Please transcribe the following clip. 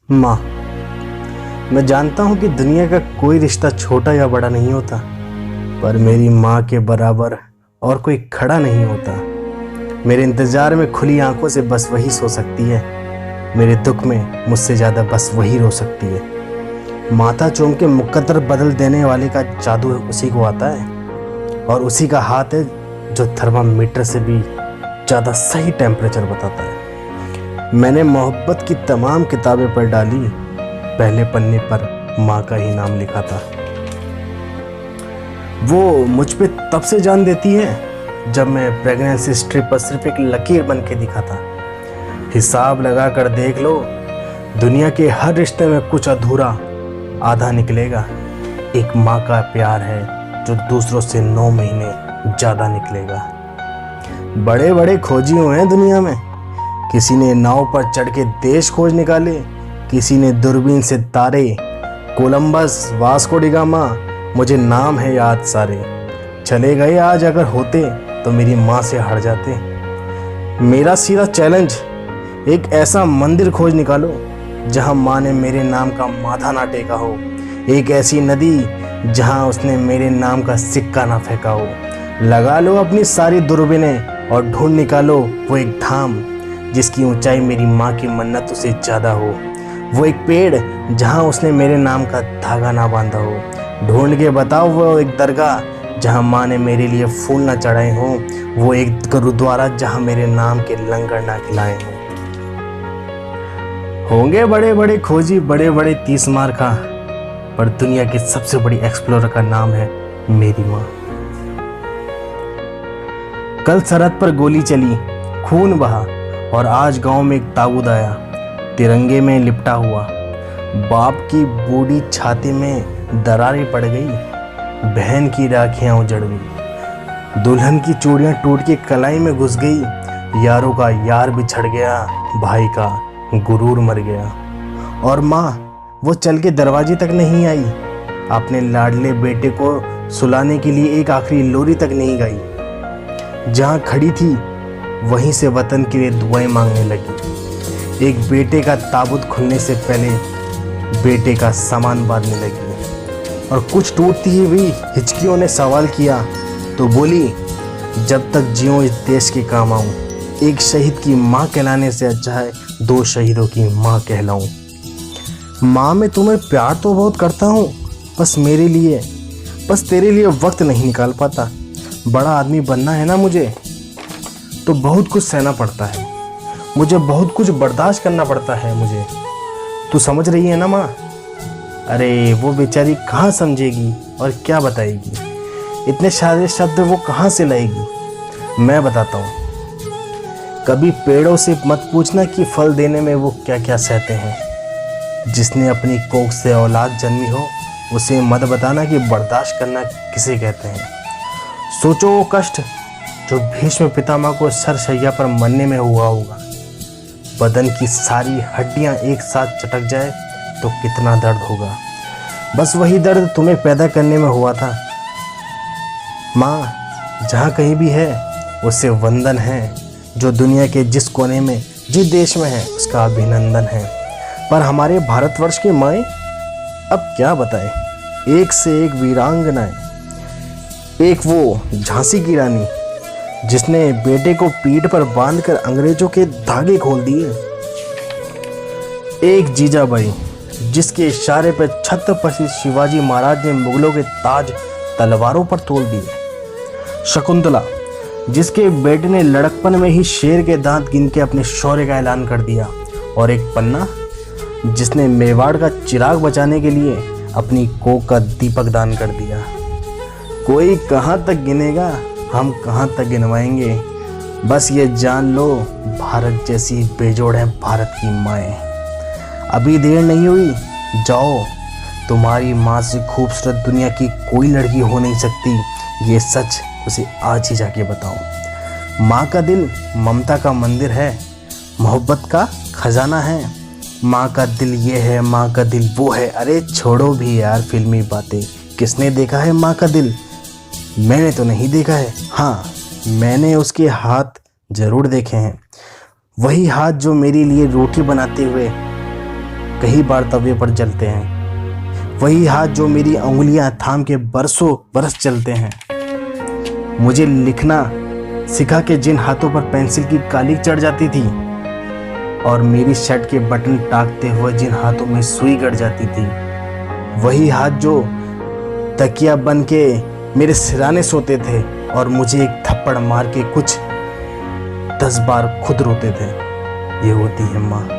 माँ। मैं जानता हूँ कि दुनिया का कोई रिश्ता छोटा या बड़ा नहीं होता, पर मेरी माँ के बराबर और कोई खड़ा नहीं होता। मेरे इंतज़ार में खुली आंखों से बस वही सो सकती है, मेरे दुख में मुझसे ज़्यादा बस वही रो सकती है। माथा चूम के मुकद्दर बदल देने वाले का जादू उसी को आता है, और उसी का हाथ है जो थर्मामीटर से भी ज़्यादा सही टेम्परेचर बताता है। मैंने मोहब्बत की तमाम किताबें पढ़ डाली, पहले पन्ने पर माँ का ही नाम लिखा था। वो मुझ पे तब से जान देती है जब मैं प्रेगनेंसी स्ट्रिप पर सिर्फ एक लकीर बन के दिखा था। हिसाब लगा कर देख लो, दुनिया के हर रिश्ते में कुछ अधूरा आधा निकलेगा। एक माँ का प्यार है जो दूसरों से 9 महीने ज़्यादा निकलेगा। बड़े बड़े खोजी हुए हैं दुनिया में, किसी ने नाव पर चढ़ के देश खोज निकाले, किसी ने दूरबीन से तारे, कोलंबस, वास्को डी गामा, मुझे नाम है याद सारे। चले गए आज अगर होते तो मेरी माँ से हट जाते। मेरा सीधा चैलेंज, एक ऐसा मंदिर खोज निकालो जहाँ माँ ने मेरे नाम का माथा ना टेका हो, एक ऐसी नदी जहाँ उसने मेरे नाम का सिक्का ना फेंका हो। लगा लो अपनी सारी दूरबीनें और ढूंढ निकालो वो एक धाम जिसकी ऊंचाई मेरी माँ की मन्नत से ज़्यादा हो, वो एक पेड़ जहाँ उसने मेरे नाम का धागा ना बांधा हो। ढूंढ के बताओ वो एक दरगाह जहाँ माँ ने मेरे लिए फूल ना चढ़ाए हों, वो एक गुरुद्वारा जहाँ मेरे नाम के लंगर ना खिलाए हों। होंगे बड़े बड़े खोजी, बड़े बड़े 30 मार का, पर दुनिया की सबसे बड़ी एक्सप्लोरर का नाम है मेरी माँ। कल सरहद पर गोली चली, खून बहा, और आज गांव में एक ताबूत आया, तिरंगे में लिपटा हुआ। बाप की बूढ़ी छाती में दरारें पड़ गई, बहन की राखियां उजड़ गई, दुल्हन की चूड़ियां टूट के कलाई में घुस गई। यारों का यार बिछड़ गया, भाई का गुरूर मर गया। और माँ वो चल के दरवाजे तक नहीं आई, अपने लाडले बेटे को सुलाने के लिए एक आखिरी लोरी तक नहीं गाई। जहाँ खड़ी थी वहीं से वतन के लिए दुआएं मांगने लगी। एक बेटे का ताबूत खुलने से पहले बेटे का सामान बांधने लगी, और कुछ टूटती हुई हिचकियों ने सवाल किया तो बोली, जब तक जियो इस देश के काम आऊं, एक शहीद की माँ कहलाने से अच्छा है 2 शहीदों की माँ कहलाऊं। माँ मैं तुम्हें प्यार तो बहुत करता हूँ, बस तेरे लिए वक्त नहीं निकाल पाता। बड़ा आदमी बनना है ना मुझे, तो बहुत कुछ सहना पड़ता है, मुझे बहुत कुछ बर्दाश्त करना पड़ता है मुझे। तू समझ रही है ना माँ? अरे वो बेचारी कहाँ समझेगी और क्या बताएगी, इतने सारे शब्द वो कहाँ से लाएगी। मैं बताता हूँ, कभी पेड़ों से मत पूछना कि फल देने में वो क्या क्या सहते हैं। जिसने अपनी कोख से औलाद जन्मी हो उसे मत बताना कि बर्दाश्त करना किसे कहते हैं। सोचो वो कष्ट जो भीष्म पितामह को सरशैया पर मरने में हुआ होगा। बदन की सारी हड्डियां एक साथ चटक जाए तो कितना दर्द होगा। बस वही दर्द तुम्हें पैदा करने में हुआ था। माँ जहाँ कहीं भी है उससे वंदन है, जो दुनिया के जिस कोने में जिस देश में है उसका अभिनंदन है। पर हमारे भारतवर्ष की माएँ अब क्या बताएं, एक से एक वीरांगनाएं। एक वो झांसी की रानी जिसने बेटे को पीठ पर बांधकर अंग्रेजों के धागे खोल दिए। एक जीजाबाई जिसके इशारे पर छत्रपति शिवाजी महाराज ने मुगलों के ताज तलवारों पर तोल दिए। शकुंतला जिसके बेटे ने लड़कपन में ही शेर के दांत गिन के अपने शौर्य का ऐलान कर दिया। और एक पन्ना जिसने मेवाड़ का चिराग बचाने के लिए अपनी कोख का दीपक दान कर दिया। कोई कहाँ तक गिनेगा, हम कहाँ तक गिनवाएंगे। बस ये जान लो, भारत जैसी बेजोड़ है भारत की माएँ। अभी देर नहीं हुई, जाओ, तुम्हारी माँ से खूबसूरत दुनिया की कोई लड़की हो नहीं सकती। ये सच उसे आज ही जाके बताओ। माँ का दिल ममता का मंदिर है, मोहब्बत का खजाना है। माँ का दिल ये है, माँ का दिल वो है। अरे छोड़ो भी यार फिल्मी बातें, किसने देखा है माँ का दिल? मैंने तो नहीं देखा है। हाँ, मैंने उसके हाथ जरूर देखे हैं, वही हाथ जो मेरे लिए रोटी बनाते हुए कई बार तवे पर जलते हैं। वही हाथ जो मेरी उंगलियां थाम के बरसों बरस चलते हैं। मुझे लिखना सिखा के जिन हाथों पर पेंसिल की काली चढ़ जाती थी, और मेरी शर्ट के बटन टाकते हुए जिन हाथों में सुई गड़ जाती थी। वही हाथ जो तकिया बन के मेरे सिराने सोते थे और मुझे एक थप्पड़ मार के कुछ 10 बार खुद रोते थे। ये होती है माँ।